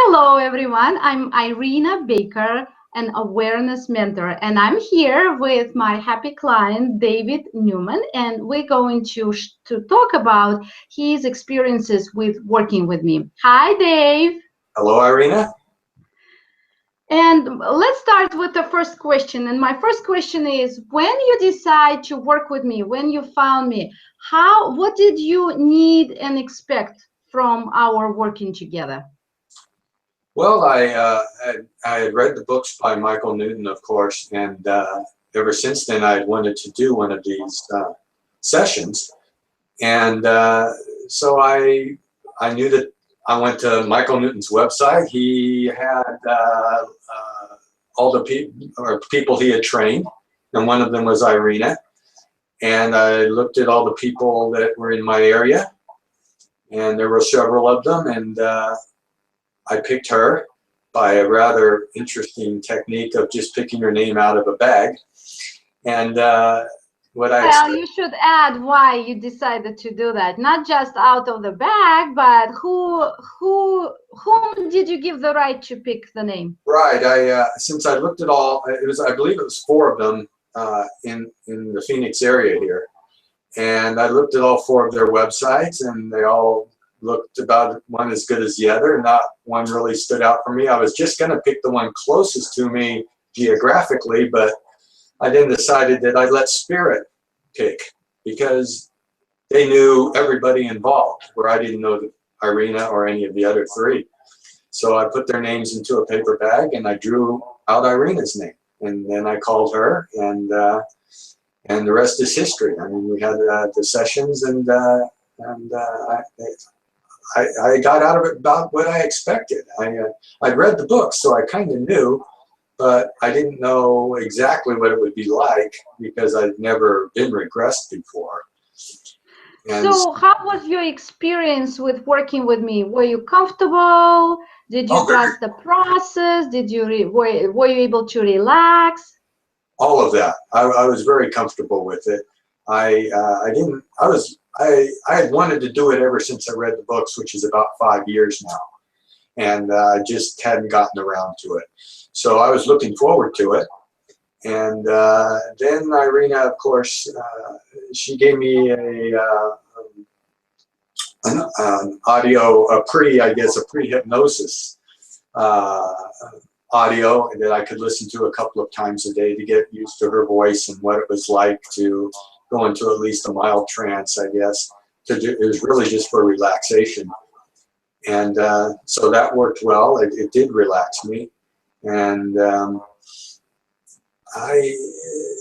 Hello, everyone. I'm Irina Baker, an awareness mentor, and I'm here with my happy client, David Newman, and we're going to talk about his experiences with working with me. Hi, Dave. Hello, Irina. And let's start with the first question. And my first question is, when you decide to work with me, when you found me, what did you need and expect from our working together? Well, I had read the books by Michael Newton, of course, and ever since then I had wanted to do one of these sessions. And so I knew that I went to Michael Newton's website. He had all the people he had trained, and one of them was Irina. And I looked at all the people that were in my area, and there were several of them, and I picked her by a rather interesting technique of just picking her name out of a bag. And well, you should add why you decided to do that. Not just out of the bag, but whom did you give the right to pick the name? Right. Since I looked at all, I believe it was 4 of them in the Phoenix area here, and I looked at all 4 of their websites, and they all looked about one as good as the other. Not one really stood out for me. I was just going to pick the one closest to me geographically, but I then decided that I'd let Spirit pick because they knew everybody involved, where I didn't know Irina or any of the other 3. So I put their names into a paper bag and I drew out Irina's name, and then I called her, and the rest is history. I mean, we had the sessions, and I got out of it about what I expected. I'd read the book, so I kind of knew, but I didn't know exactly what it would be like because I'd never been regressed before. And so how was your experience with working with me? Were you comfortable? Did you trust the process? Did you were you able to relax? All of that. I was very comfortable with it. I had wanted to do it ever since I read the books, which is about 5 years now, and I just hadn't gotten around to it. So I was looking forward to it, and then Irina, of course, she gave me an audio, a pre-hypnosis audio that I could listen to a couple of times a day to get used to her voice and what it was like to go into at least a mild trance, I guess. It was really just for relaxation. And so that worked well. It did relax me. And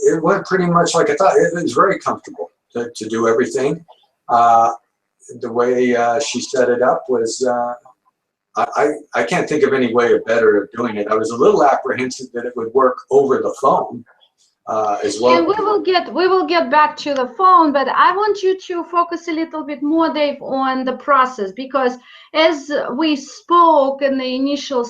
it went pretty much like I thought. It was very comfortable to do everything. The way she set it up was, I can't think of any way better of doing it. I was a little apprehensive that it would work over the phone as well. And we will get back to the phone, but I want you to focus a little bit more, Dave, on the process, because as we spoke in the initial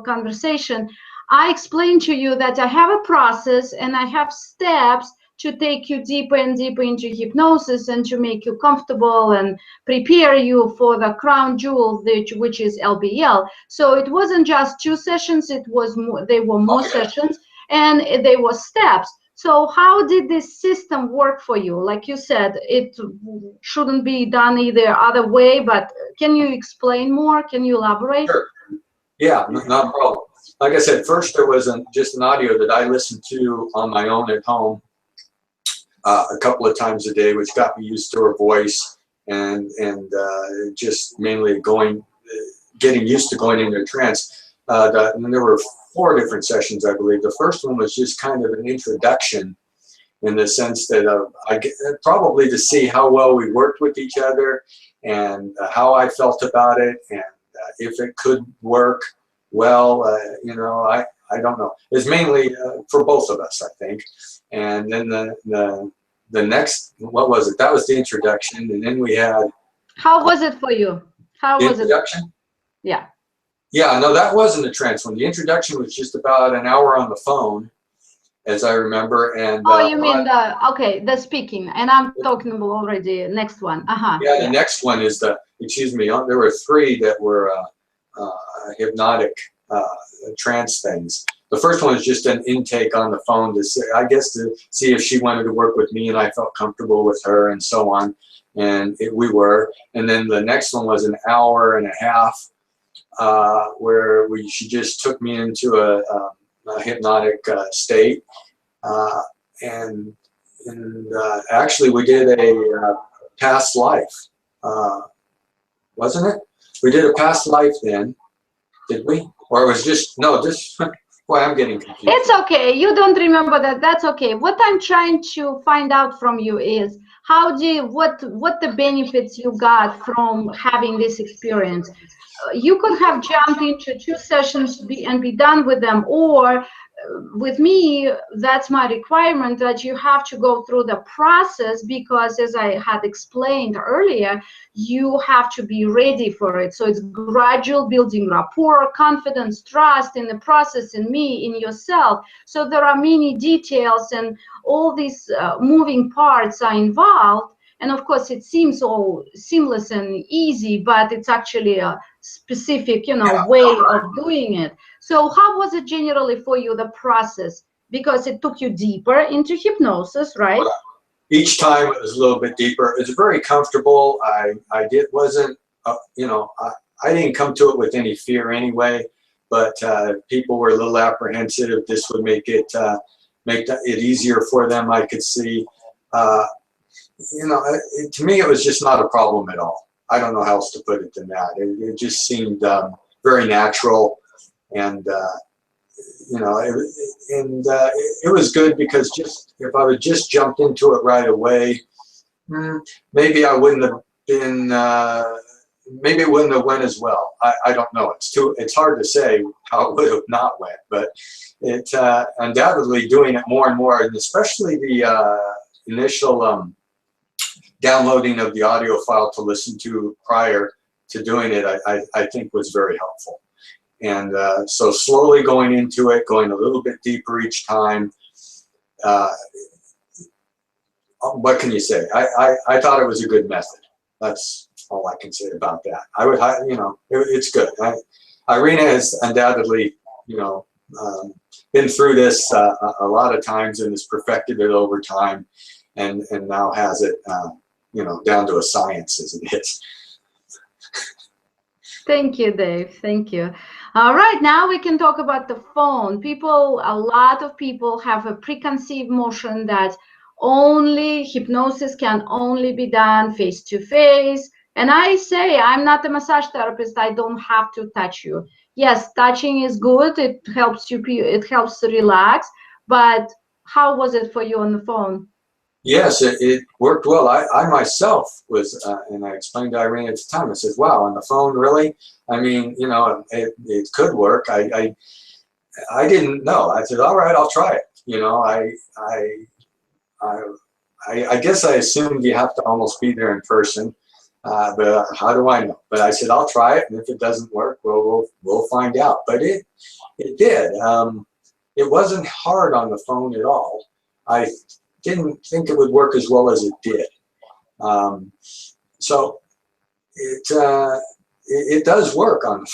conversation, I explained to you that I have a process and I have steps to take you deeper and deeper into hypnosis and to make you comfortable and prepare you for the crown jewel, which is LBL. So it wasn't just 2 sessions, it was more, they were more sessions, and they were steps. So how did this system work for you? Like you said, it shouldn't be done either other way, but can you explain more? Can you elaborate? Sure. Yeah, not a problem. Like I said, first there was just an audio that I listened to on my own at home a couple of times a day, which got me used to her voice and just mainly getting used to going into a trance. And there were 4 different sessions, I believe. The first one was just kind of an introduction, in the sense that probably to see how well we worked with each other and how I felt about it, and if it could work well. I don't know. It's mainly for both of us, I think. And then the next, what was it? That was the introduction, and then we had. How was it for you? How was it? Introduction? Yeah. Yeah, no, that wasn't a trance one. The introduction was just about an hour on the phone, as I remember. And you mean the speaking, and I'm talking about already next one. Yeah, the next one is excuse me. There were 3 that were hypnotic trance things. The first one was just an intake on the phone to say, I guess, to see if she wanted to work with me and I felt comfortable with her and so on. And we were. And then the next one was an hour and a half where she just took me into a hypnotic state. And actually we did a past life, wasn't it? We did a past life then, did we? Or it was just, no, just, boy, I'm getting confused. It's okay. You don't remember that. That's okay. What I'm trying to find out from you is what the benefits you got from having this experience. You could have jumped into 2 sessions and be done with them, or with me, that's my requirement, that you have to go through the process, because as I had explained earlier, you have to be ready for it. So it's gradual building rapport, confidence, trust in the process, in me, in yourself. So there are many details and all these moving parts are involved. And of course, it seems all seamless and easy, but it's actually a specific, way of doing it. So how was it generally for you, the process? Because it took you deeper into hypnosis, right? Each time it was a little bit deeper. It's very comfortable. I didn't come to it with any fear anyway, but people were a little apprehensive. This would make it easier for them, I could see. To me, it was just not a problem at all. I don't know how else to put it than that. It just seemed very natural, and it was good, because just if I would just jumped into it right away, maybe I wouldn't have been. Maybe it wouldn't have went as well. I don't know. It's hard to say how it would have not went, but it undoubtedly doing it more and more, and especially the initial downloading of the audio file to listen to prior to doing it, I think was very helpful. And so slowly going into it, going a little bit deeper each time. What can you say? I thought it was a good method. That's all I can say about that. I would, it's good. Irina has undoubtedly, been through this a lot of times and has perfected it over time, and now has it, down to a science as it is. Thank you, Dave. Thank you. All right, now we can talk about the phone. A lot of people have a preconceived notion that hypnosis can only be done face-to-face. And I say, I'm not a massage therapist. I don't have to touch you. Yes, touching is good. It helps to relax. But how was it for you on the phone? Yes, it worked well. I myself was, and I explained to Irene at the time, I said, wow, on the phone, really? I mean, it could work. I didn't know. I said, all right, I'll try it. I guess I assumed you have to almost be there in person, but how do I know? But I said, I'll try it, and if it doesn't work, well, we'll find out. But it did. It wasn't hard on the phone at all. I didn't think it would work as well as it did. So it does work on the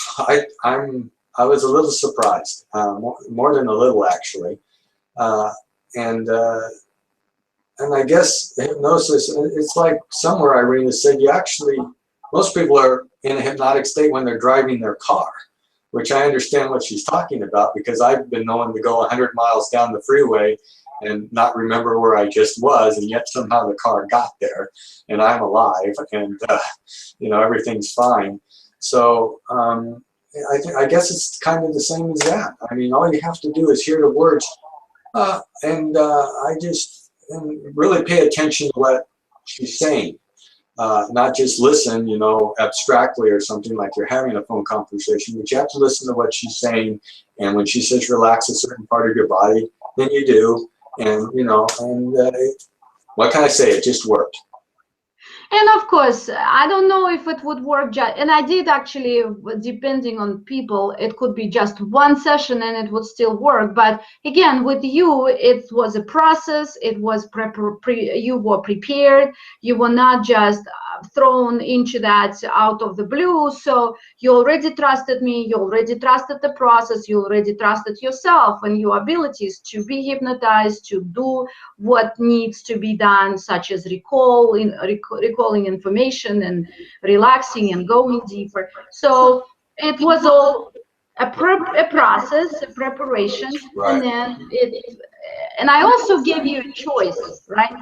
phone. I was a little surprised, more than a little actually, and I guess hypnosis, it's like somewhere Irina said, most people are in a hypnotic state when they're driving their car, which I understand what she's talking about, because I've been known to go 100 miles down the freeway and not remember where I just was, and yet somehow the car got there and I'm alive, and everything's fine. So I guess it's kind of the same as that. I mean, all you have to do is hear the words, and really pay attention to what she's saying, not just listen, abstractly or something like you're having a phone conversation, but you have to listen to what she's saying. And when she says relax a certain part of your body, then you do. And, what can I say? It just worked. And of course, I don't know if it would work, and I did actually, depending on people, it could be just one session and it would still work. But again, with you, it was a process. It was you were prepared. You were not just thrown into that out of the blue. So you already trusted me, you already trusted the process, you already trusted yourself and your abilities to be hypnotized, to do what needs to be done, such as recalling information and relaxing and going deeper. So it was all a process, a preparation, Right. and then and I also gave you a choice, right?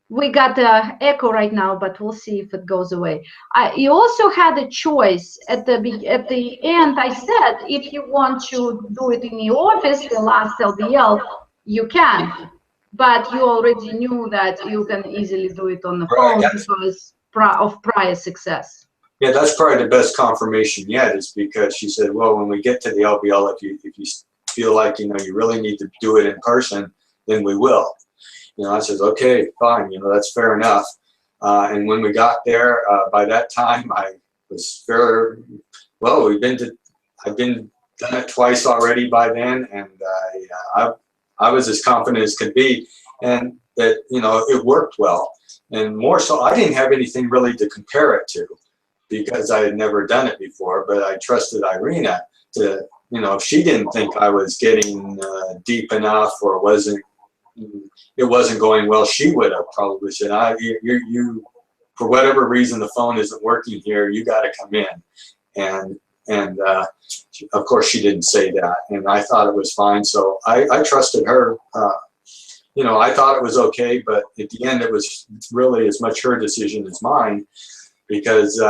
We got the echo right now, but we'll see if it goes away. You also had a choice at the end. I said, if you want to do it in your office, the last LBL, you can, but you already knew that you can easily do it on the phone because of prior success. Yeah, that's probably the best confirmation yet, is because she said, well, when we get to the LBL, if you feel like, you really need to do it in person, then we will. I said, okay, fine, that's fair enough. And when we got there, by that time, I was very, well, I've done it twice already by then, and I was as confident as could be, and that, it worked well. And more so, I didn't have anything really to compare it to because I had never done it before, but I trusted Irina to, if she didn't think I was getting deep enough or it wasn't going well, she would have probably said, you for whatever reason the phone isn't working here, you got to come in. And of course she didn't say that, and I thought it was fine, so I trusted her. I thought it was okay, but at the end it was really as much her decision as mine, because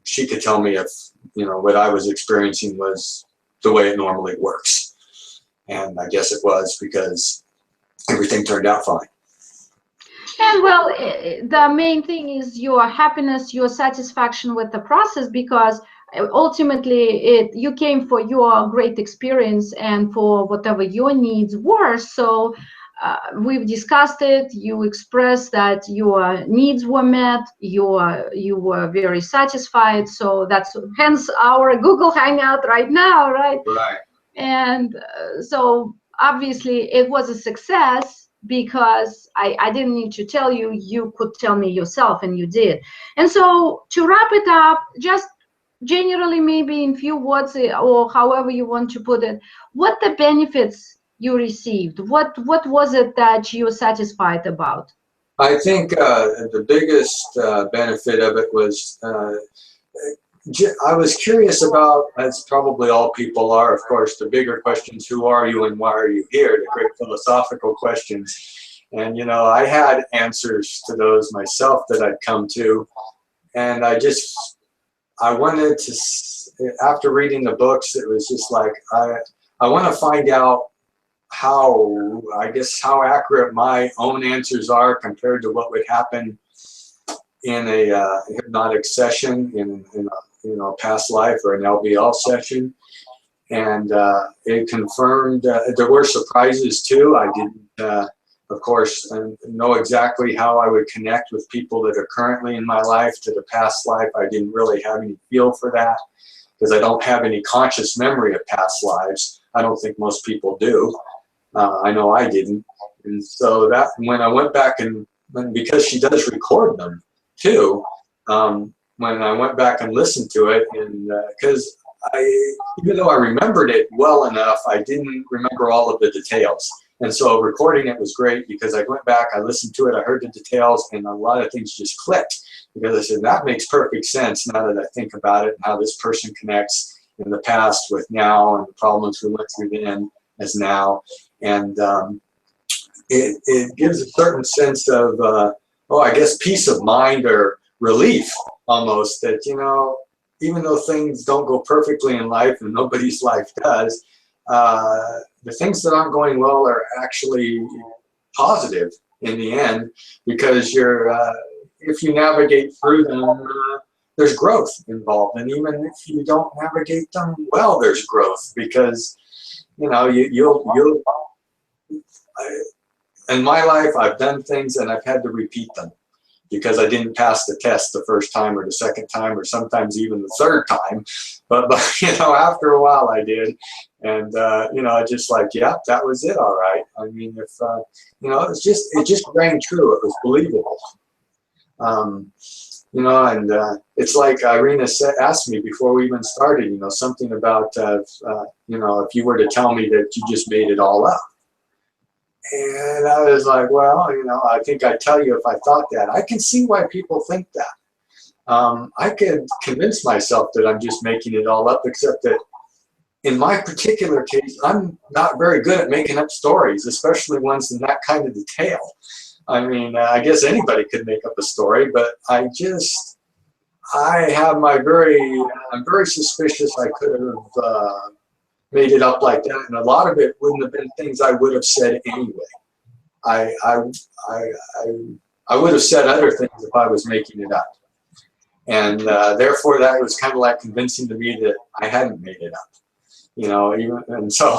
she could tell me if what I was experiencing was the way it normally works. And I guess it was, because everything turned out fine. And well, the main thing is your happiness, your satisfaction with the process, because ultimately you came for your great experience and for whatever your needs were. So we've discussed it. You expressed that your needs were met. You were very satisfied. So that's hence our Google Hangout right now, right? Right. And so obviously it was a success, because I didn't need to tell you, you could tell me yourself, and you did. And so to wrap it up, just generally, maybe in few words, or however you want to put it, what the benefits you received, what was it that you were satisfied about? I think the biggest benefit of it was I was curious about, as probably all people are, of course, the bigger questions: who are you and why are you here? The great philosophical questions. And I had answers to those myself that I'd come to, and I wanted to, after reading the books, it was just like, I want to find out how accurate my own answers are compared to what would happen in a hypnotic session in a past life or an LBL session. And it confirmed there were surprises too. I didn't, of course, know exactly how I would connect with people that are currently in my life to the past life. I didn't really have any feel for that, because I don't have any conscious memory of past lives. I don't think most people do. I know I didn't. And so that, when I went back because she does record them too, when I went back and listened to it, and because even though I remembered it well enough, I didn't remember all of the details. And so recording it was great, because I went back, I listened to it, I heard the details, and a lot of things just clicked, because I said, that makes perfect sense now that I think about it, and how this person connects in the past with now, and the problems we went through then as now. And it gives a certain sense of, I guess, peace of mind or relief almost, that, even though things don't go perfectly in life, and nobody's life does, the things that aren't going well are actually positive in the end, because if you navigate through them, there's growth involved. And even if you don't navigate them well, there's growth, because you'll in my life, I've done things and I've had to repeat them, because I didn't pass the test the first time or the second time, or sometimes even the third time. But after a while I did. And, just like, yeah, that was it. All right. I mean, if, it just rang true. It was believable. You know, and it's like Irina asked me before we even started, you know, something about, you know, if you were to tell me that you just made it all up. And I was like, well, you know, I think I'd tell you if I thought that. I can see why people think that. I could convince myself that I'm just making it all up, except that in my particular case, I'm not very good at making up stories, especially ones in that kind of detail. I mean, I guess anybody could make up a story, but I have my I'm very suspicious I could have made it up like that, and a lot of it wouldn't have been things I would have said anyway. I would have said other things if I was making it up, and therefore that was kind of like convincing to me that I hadn't made it up. You know, and so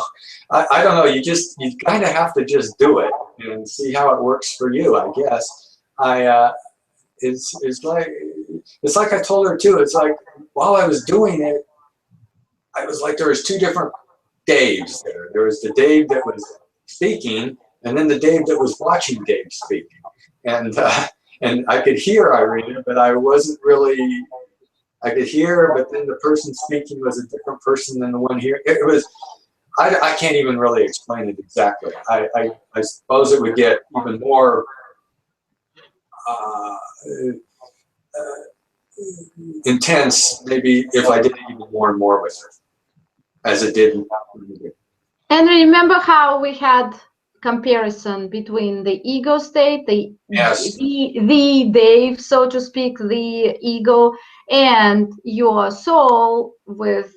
I don't know. You kind of have to just do it and see how it works for you. I guess it's like I told her too. It's like while I was doing it, I was like there was two different Daves there. There was the Dave that was speaking, and then the Dave that was watching Dave speak. And I could hear Irina, but I wasn't really. I could hear, but then the person speaking was a different person than the one here. It was, I can't even really explain it exactly. I suppose it would get even more intense, maybe if I did it even more and more with her, as it did. And remember how we had comparison between the ego state, the Dave, so to speak, the ego, and your soul with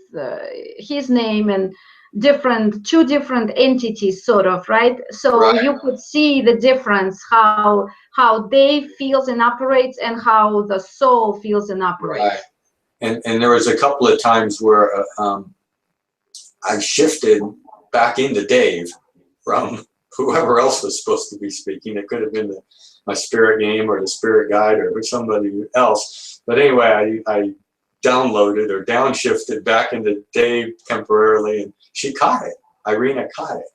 his name and two different entities, sort of, right? So right. You could see the difference, how Dave feels and operates, and how the soul feels and operates. Right. And there was a couple of times where I shifted back into Dave from whoever else was supposed to be speaking. It could have been my spirit game or the spirit guide or somebody else. But anyway, I downloaded or downshifted back into Dave temporarily, and she caught it. Irina caught it.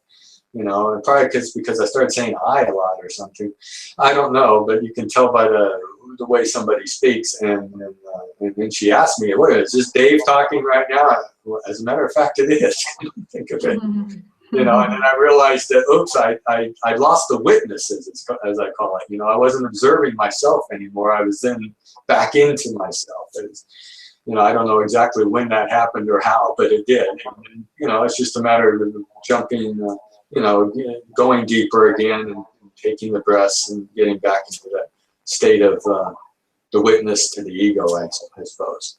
You know, and probably because I started saying I a lot or something. I don't know, but you can tell by the way somebody speaks. And then she asked me, "What is this Dave talking right now?" Well, as a matter of fact, it is. Think of it. You know, and then I realized that, oops, I lost the witnesses, as I call it. You know, I wasn't observing myself anymore. I was then back into myself. You know, I don't know exactly when that happened or how, but it did. And, you know, it's just a matter of jumping, you know, going deeper again and taking the breaths and getting back into that state of the witness to the ego, I suppose.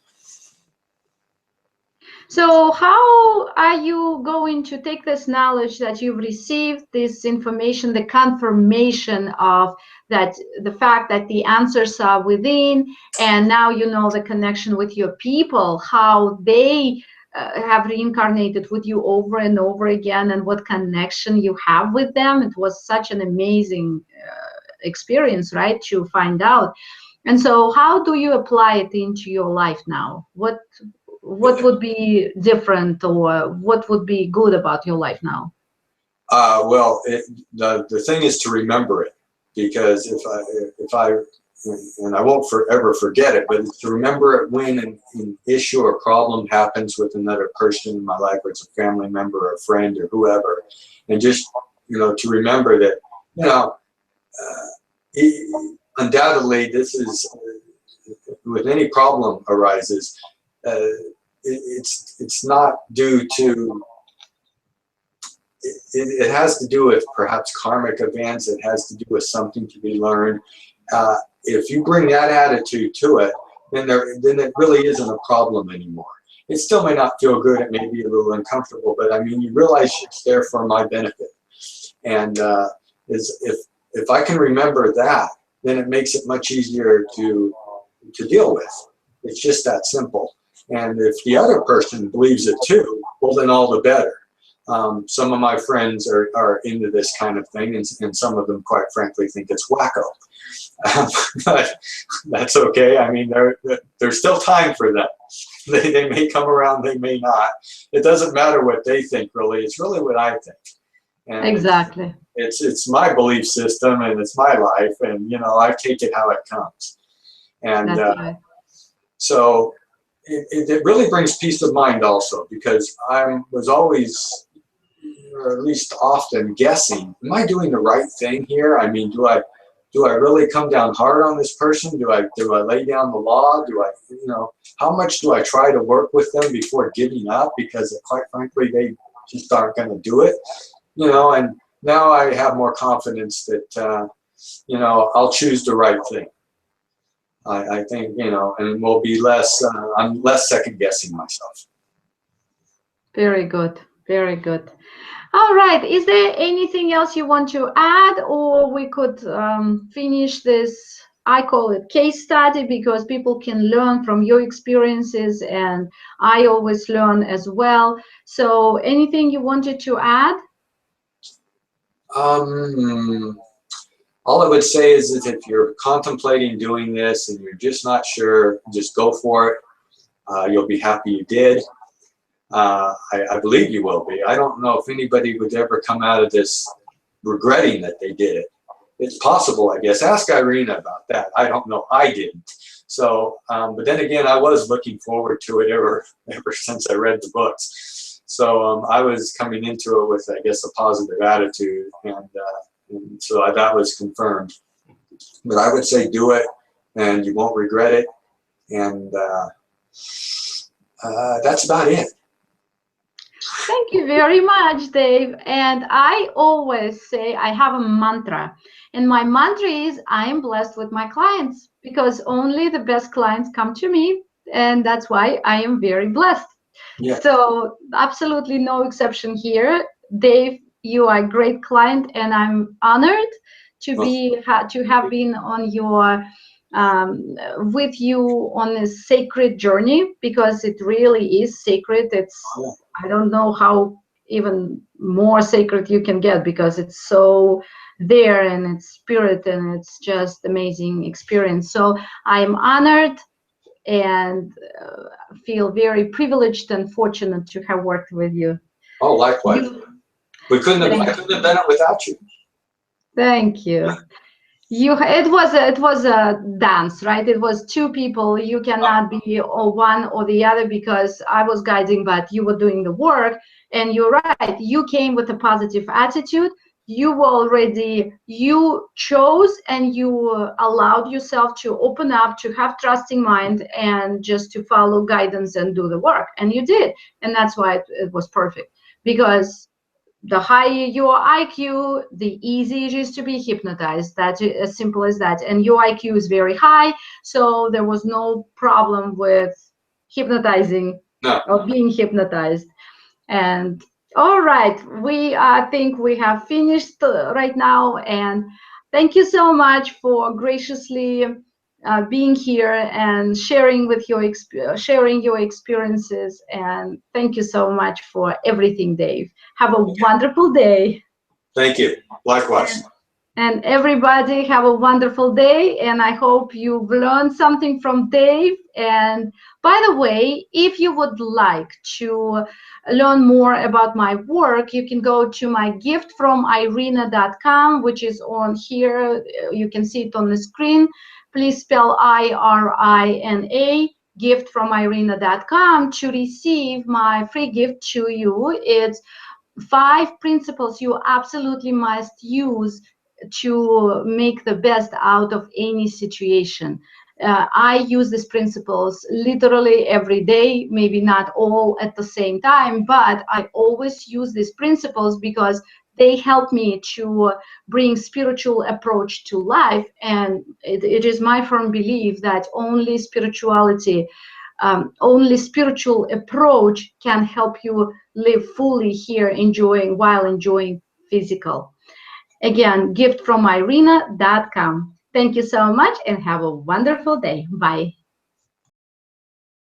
So how are you going to take this knowledge that you've received, this information, the confirmation of that, the fact that the answers are within, and now you know the connection with your people, how they have reincarnated with you over and over again, and what connection you have with them? It was such an amazing experience, right, to find out. And so how do you apply it into your life now? What would be different, or what would be good about your life now? Well, the thing is to remember it, because if I and I won't forever forget it, but it's to remember it when an issue or problem happens with another person in my life, whether it's a family member or a friend or whoever, and just, you know, to remember that, you know, undoubtedly this is, with any problem arises, it's not due to, it has to do with perhaps karmic events. It has to do with something to be learned. If you bring that attitude to it, then it really isn't a problem anymore. It still may not feel good. It may be a little uncomfortable, but I mean, you realize it's there for my benefit. And if I can remember that, then it makes it much easier to deal with. It's just that simple. And if the other person believes it too, well, then all the better. Some of my friends are into this kind of thing, and some of them, quite frankly, think it's wacko. But that's okay. I mean, there's still time for them. They may come around, they may not. It doesn't matter what they think, really. It's really what I think. And exactly. It's my belief system, and it's my life, and, you know, I take it how it comes. And That's right. so it really brings peace of mind also, because I was always, or at least often, guessing, am I doing the right thing here? I mean, do I really come down hard on this person? Do I lay down the law? Do I, you know, how much do I try to work with them before giving up? Because quite frankly, they just aren't going to do it, you know. And now I have more confidence that, you know, I'll choose the right thing. I think, you know, and we'll be less, I'm less second guessing myself. Very good. Very good. All right. Is there anything else you want to add, or we could finish this? I call it case study, because people can learn from your experiences, and I always learn as well. So anything you wanted to add? All I would say is that if you're contemplating doing this and you're just not sure, just go for it. You'll be happy you did. I believe you will be. I don't know if anybody would ever come out of this regretting that they did it. It's possible, I guess. Ask Irina about that. I don't know. I didn't. So, but then again, I was looking forward to it ever since I read the books. So I was coming into it with, I guess, a positive attitude, and so that was confirmed. But I would say do it, and you won't regret it. And that's about it. Thank you very much, Dave. And I always say I have a mantra. And my mantra is I am blessed with my clients, because only the best clients come to me. And that's why I am very blessed. Yeah. So absolutely no exception here. Dave, you are a great client, and I'm honored to have been on your with you on this sacred journey, because it really is sacred. It's, I don't know how even more sacred you can get, because it's so there, and it's spirit, and it's just amazing experience. So I'm honored and feel very privileged and fortunate to have worked with you. Oh, likewise. I couldn't have done it without you. Thank you. It was a dance, right? It was two people. You cannot be or one or the other, because I was guiding, but you were doing the work. And you're right. You came with a positive attitude. You chose, and you allowed yourself to open up, to have trusting mind, and just to follow guidance and do the work. And you did. And that's why it was perfect, because the higher your IQ, the easier it is to be hypnotized. That's as simple as that. And your IQ is very high, so there was no problem with hypnotizing or being hypnotized. And all right, we think we have finished right now. And thank you so much for graciously being here and sharing your experiences. And thank you so much for everything, Dave. Have a wonderful day. Thank you. Likewise. And everybody have a wonderful day. And I hope you've learned something from Dave. And by the way, if you would like to learn more about my work, you can go to my giftfromirina.com, which is on here. You can see it on the screen. Please spell IRINA, giftfromirina.com, to receive my free gift to you. It's 5 principles you absolutely must use to make the best out of any situation. I use these principles literally every day, maybe not all at the same time, but I always use these principles because they help me to bring spiritual approach to life. And it is my firm belief that only spirituality, only spiritual approach can help you live fully here, while enjoying physical. Again, giftfromirina.com. Thank you so much and have a wonderful day. Bye.